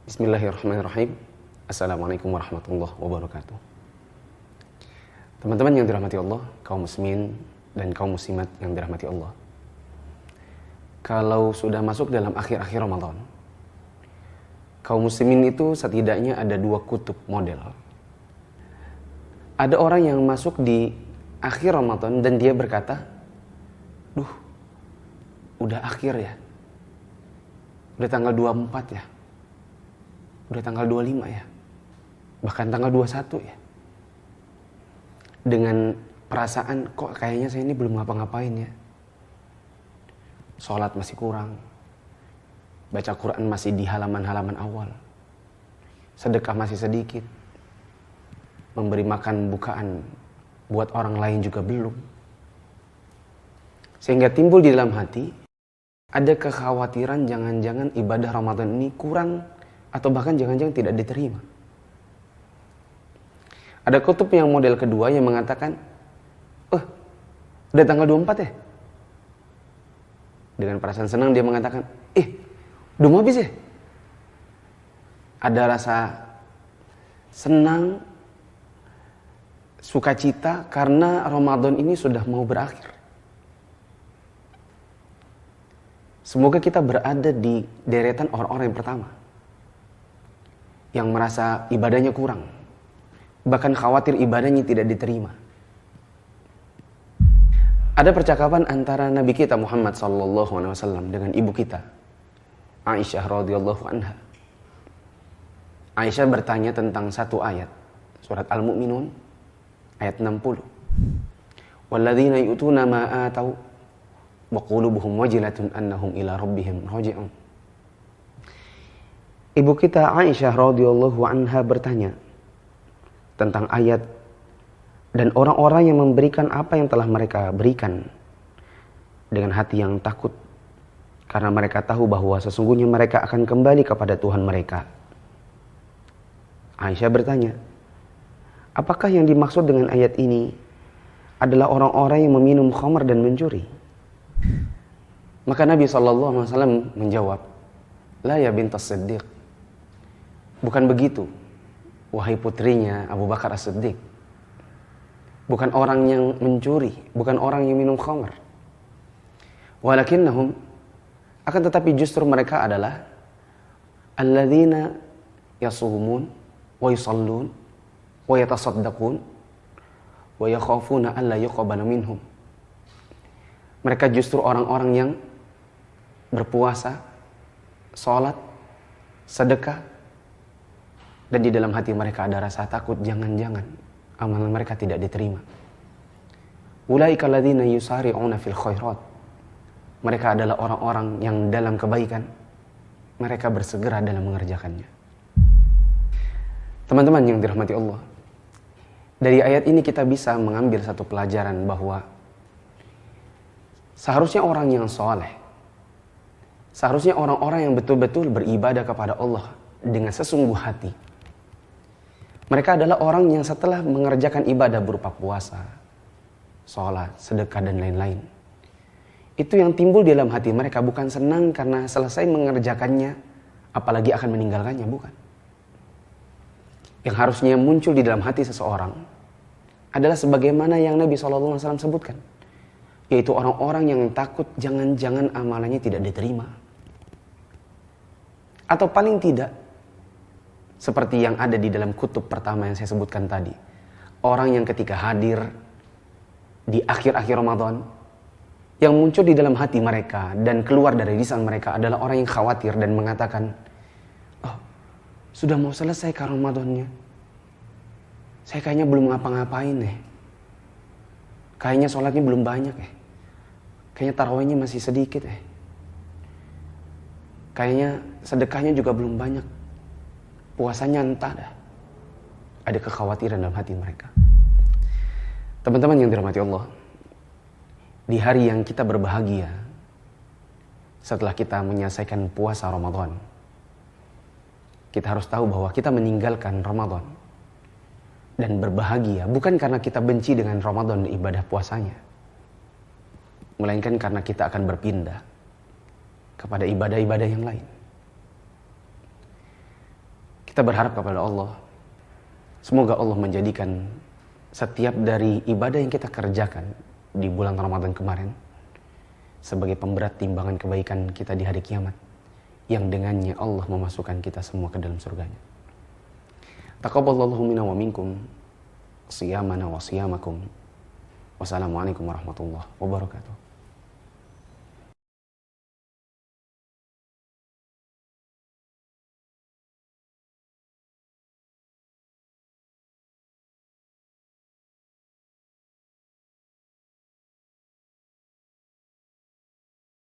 Bismillahirrahmanirrahim. Assalamualaikum warahmatullahi wabarakatuh. Teman-teman yang dirahmati Allah, kaum muslimin dan kaum muslimat yang dirahmati Allah. Kalau sudah masuk dalam akhir-akhir Ramadan, kaum muslimin itu setidaknya ada dua kutub model. Ada orang yang masuk di akhir Ramadan dan dia berkata, udah akhir ya. Udah tanggal 24 ya. Udah tanggal 25 ya. Bahkan tanggal 21 ya. Dengan perasaan kok kayaknya saya ini belum ngapa-ngapain ya. Sholat masih kurang. Baca Quran masih di halaman-halaman awal. Sedekah masih sedikit. Memberi makan bukaan buat orang lain juga belum. Sehingga timbul di dalam hati ada kekhawatiran jangan-jangan ibadah Ramadan ini kurang atau bahkan jangan-jangan tidak diterima. Ada kutub yang model kedua yang mengatakan, udah tanggal 24 ya? Dengan perasaan senang dia mengatakan, udah mau habis ya? Ada rasa senang, sukacita karena Ramadan ini sudah mau berakhir. Semoga kita berada di deretan orang-orang yang pertama yang merasa ibadahnya kurang, bahkan khawatir ibadahnya tidak diterima. Ada percakapan antara Nabi kita Muhammad SAW dengan ibu kita Aisyah radhiyallahu anha. Aisyah bertanya tentang satu ayat surat Al-Mu'minun ayat 60. Walladzina yu'tuna ma atau wa qulubuhum wajilatun annahum ila rabbihim raji'un. Ibu kita Aisyah radhiyallahu anha bertanya tentang ayat dan orang-orang yang memberikan apa yang telah mereka berikan dengan hati yang takut karena mereka tahu bahwa sesungguhnya mereka akan kembali kepada Tuhan mereka. Aisyah bertanya, apakah yang dimaksud dengan ayat ini adalah orang-orang yang meminum khamr dan mencuri? Maka Nabi SAW menjawab, la ya bintas Siddiq. Bukan begitu, wahai putrinya Abu Bakar As-Siddiq. Bukan orang yang mencuri, bukan orang yang minum khamr. Walakinnahum, akan tetapi justru mereka adalah alladzina yasumun wa yusallun wa yatasaddaqun wa yakhafuna alla yuqbala minhum. Mereka justru orang-orang yang berpuasa, sholat, sedekah, dan di dalam hati mereka ada rasa takut jangan-jangan amalan mereka tidak diterima. Ulaika alladzina yusari'una fil khairat. Mereka adalah orang-orang yang dalam kebaikan mereka bersegera dalam mengerjakannya. Teman-teman yang dirahmati Allah, dari ayat ini kita bisa mengambil satu pelajaran bahwa seharusnya orang yang soleh, seharusnya orang-orang yang betul-betul beribadah kepada Allah dengan sesungguh hati, mereka adalah orang yang setelah mengerjakan ibadah berupa puasa, sholat, sedekah, dan lain-lain, itu yang timbul di dalam hati mereka bukan senang karena selesai mengerjakannya, apalagi akan meninggalkannya, bukan. Yang harusnya muncul di dalam hati seseorang adalah sebagaimana yang Nabi SAW sebutkan, yaitu orang-orang yang takut jangan-jangan amalannya tidak diterima. Atau paling tidak, seperti yang ada di dalam kutub pertama yang saya sebutkan tadi. Orang yang ketika hadir di akhir-akhir Ramadan, yang muncul di dalam hati mereka dan keluar dari lisan mereka adalah orang yang khawatir dan mengatakan, sudah mau selesai kah Ramadannya? Saya kayaknya belum ngapa-ngapain nih. Kayaknya sholatnya belum banyak ya. Kayaknya tarawihnya masih sedikit ya. Kayaknya sedekahnya juga belum banyak. Puasanya entah dah. Ada kekhawatiran dalam hati mereka. Teman-teman yang dirahmati Allah, di hari yang kita berbahagia setelah kita menyelesaikan puasa Ramadan, kita harus tahu bahwa kita meninggalkan Ramadan dan berbahagia bukan karena kita benci dengan Ramadan dan ibadah puasanya, melainkan karena kita akan berpindah kepada ibadah-ibadah yang lain. Kita berharap kepada Allah, semoga Allah menjadikan setiap dari ibadah yang kita kerjakan di bulan Ramadan kemarin sebagai pemberat timbangan kebaikan kita di hari kiamat, yang dengannya Allah memasukkan kita semua ke dalam surganya. Taqabbalallahu minna wa minkum siyamana wa siyamakum. Wassalamualaikum warahmatullahi wabarakatuh.